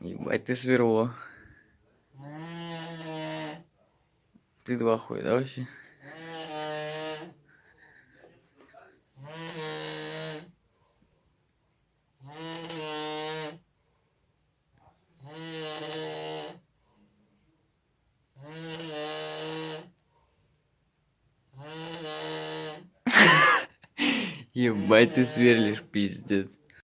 Ебать ты сверло. Ты два хуя, да, вообще? Ебать ты сверлишь, пиздец.